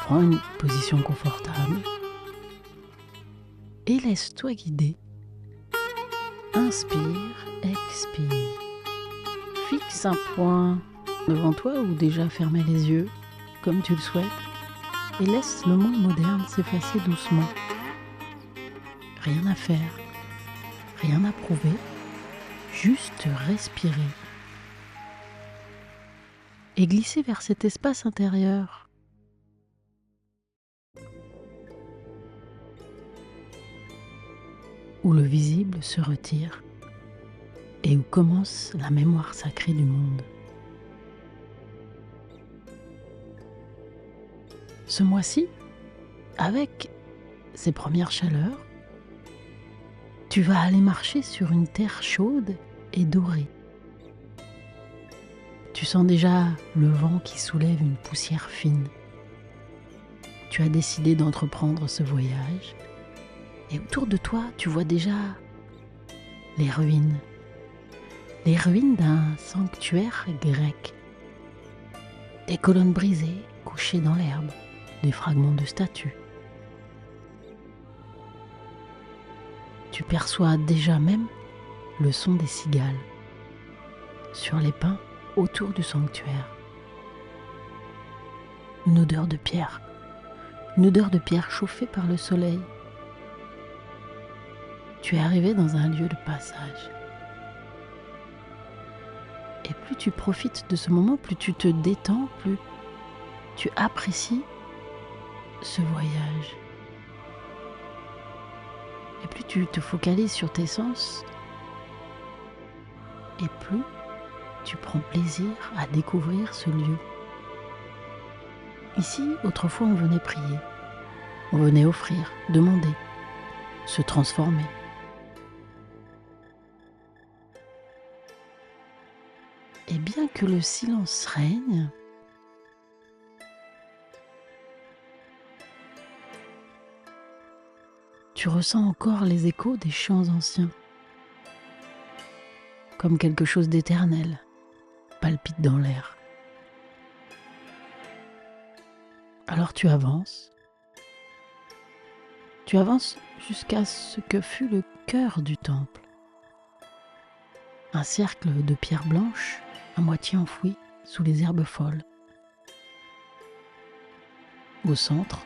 Prends une position confortable et laisse-toi guider. Inspire, expire. Fixe un point devant toi ou déjà fermer les yeux, comme tu le souhaites, et laisse le monde moderne s'effacer doucement. Rien à faire, rien à prouver, juste respirer. Et glisser vers cet espace intérieur. Où le visible se retire et où commence la mémoire sacrée du monde. Ce mois-ci, avec ces premières chaleurs, tu vas aller marcher sur une terre chaude et dorée. Tu sens déjà le vent qui soulève une poussière fine. Tu as décidé d'entreprendre ce voyage et autour de toi, tu vois déjà les ruines d'un sanctuaire grec. Des colonnes brisées, couchées dans l'herbe, des fragments de statues. Tu perçois déjà même le son des cigales sur les pins autour du sanctuaire. Une odeur de pierre chauffée par le soleil. Tu es arrivé dans un lieu de passage. Et plus tu profites de ce moment, plus tu te détends, plus tu apprécies ce voyage. Et plus tu te focalises sur tes sens, et plus tu prends plaisir à découvrir ce lieu. Ici, autrefois, on venait prier, on venait offrir, demander, se transformer. Et bien que le silence règne, tu ressens encore les échos des chants anciens, comme quelque chose d'éternel palpite dans l'air. Alors tu avances jusqu'à ce que fut le cœur du temple. Un cercle de pierres blanches à moitié enfoui sous les herbes folles. Au centre,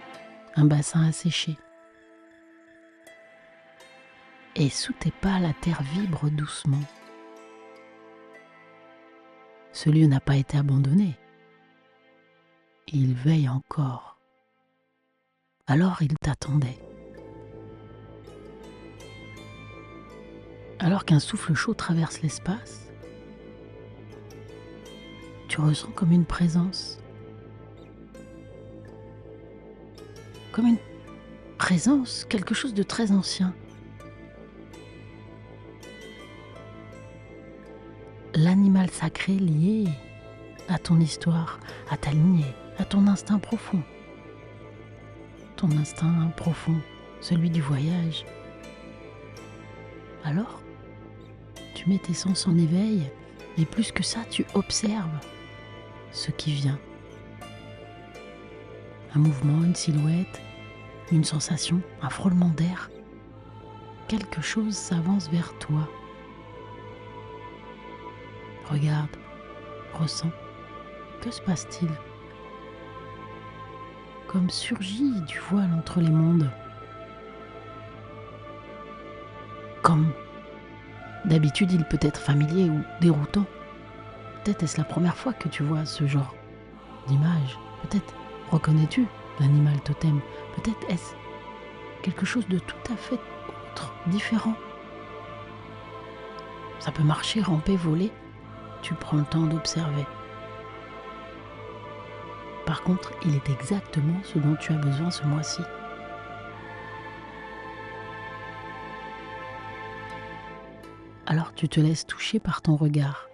un bassin asséché. Et sous tes pas, la terre vibre doucement. Ce lieu n'a pas été abandonné. Il veille encore. Alors il t'attendait. Alors qu'un souffle chaud traverse l'espace, tu ressens comme une présence. Comme une présence, quelque chose de très ancien. L'animal sacré lié à ton histoire, à ta lignée, à ton instinct profond. Ton instinct profond, celui du voyage. Alors, tu mets tes sens en éveil et plus que ça, tu observes ce qui vient. Un mouvement, une silhouette, une sensation, un frôlement d'air. Quelque chose s'avance vers toi. Regarde, ressens. Que se passe-t-il? Comme surgit du voile entre les mondes. Comme d'habitude, il peut être familier ou déroutant. Peut-être est-ce la première fois que tu vois ce genre d'image. Peut-être reconnais-tu l'animal totem. Peut-être est-ce quelque chose de tout à fait autre, différent. Ça peut marcher, ramper, voler. Tu prends le temps d'observer. Par contre, il est exactement ce dont tu as besoin ce mois-ci. Alors tu te laisses toucher par ton regard.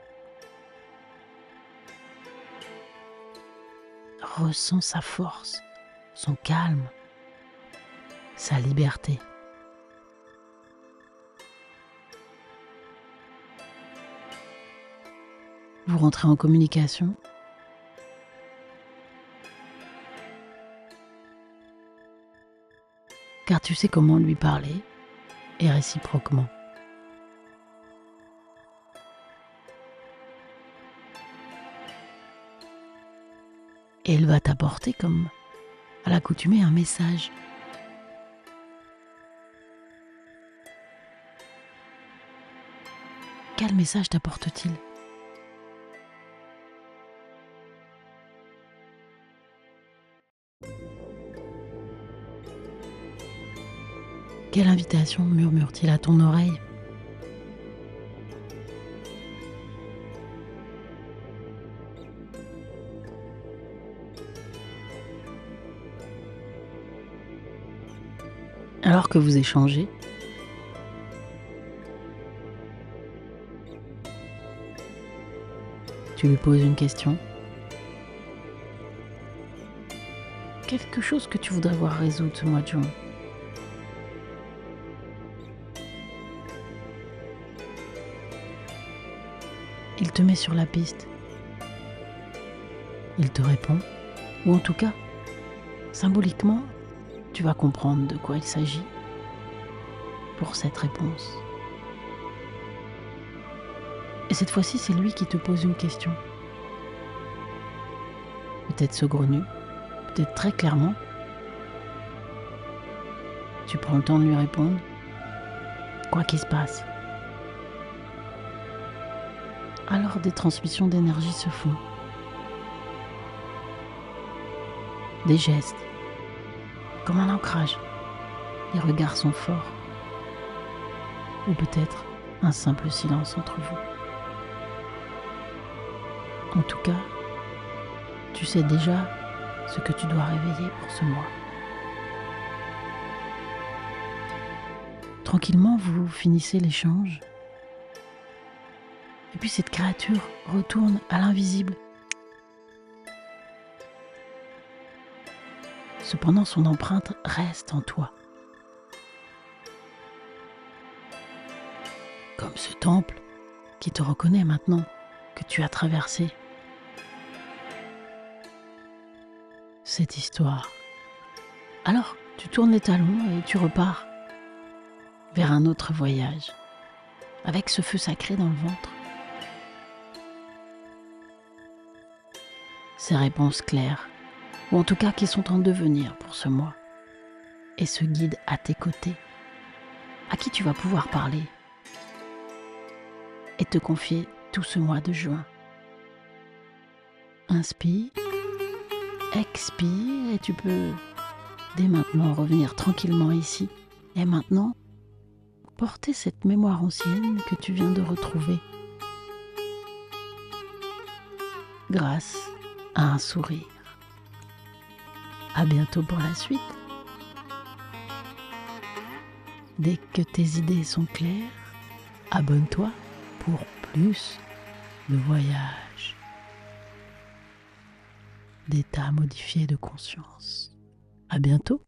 Ressens sa force, son calme, sa liberté. Vous rentrez en communication. car tu sais comment lui parler, et réciproquement. Et elle va t'apporter, comme à l'accoutumée, un message. Quel message t'apporte-t-il ? Quelle invitation murmure-t-il à ton oreille ? Alors que vous échangez, tu lui poses une question. Quelque chose que tu voudrais voir résoudre ce mois de juin. Il te met sur la piste. Il te répond, ou en tout cas, symboliquement, tu vas comprendre de quoi il s'agit pour cette réponse. Et cette fois-ci, c'est lui qui te pose une question. Peut-être saugrenue, peut-être très clairement. Tu prends le temps de lui répondre, quoi qu'il se passe. Alors des transmissions d'énergie se font. Des gestes, comme un ancrage. Les regards sont forts. Ou peut-être un simple silence entre vous. En tout cas, tu sais déjà ce que tu dois réveiller pour ce mois. Tranquillement, vous finissez l'échange. Et puis cette créature retourne à l'invisible. Cependant, son empreinte reste en toi. Comme ce temple qui te reconnaît maintenant que tu as traversé cette histoire. Alors, tu tournes les talons et tu repars vers un autre voyage, avec ce feu sacré dans le ventre. Ces réponses claires, ou en tout cas qui sont en devenir pour ce mois, et ce guide à tes côtés, à qui tu vas pouvoir parler et te confier tout ce mois de juin. Inspire, expire, et tu peux dès maintenant revenir tranquillement ici et maintenant porter cette mémoire ancienne que tu viens de retrouver grâce à un sourire. À bientôt pour la suite. Dès que tes idées sont claires, abonne-toi pour plus de voyages, d'états modifiés de conscience. À bientôt.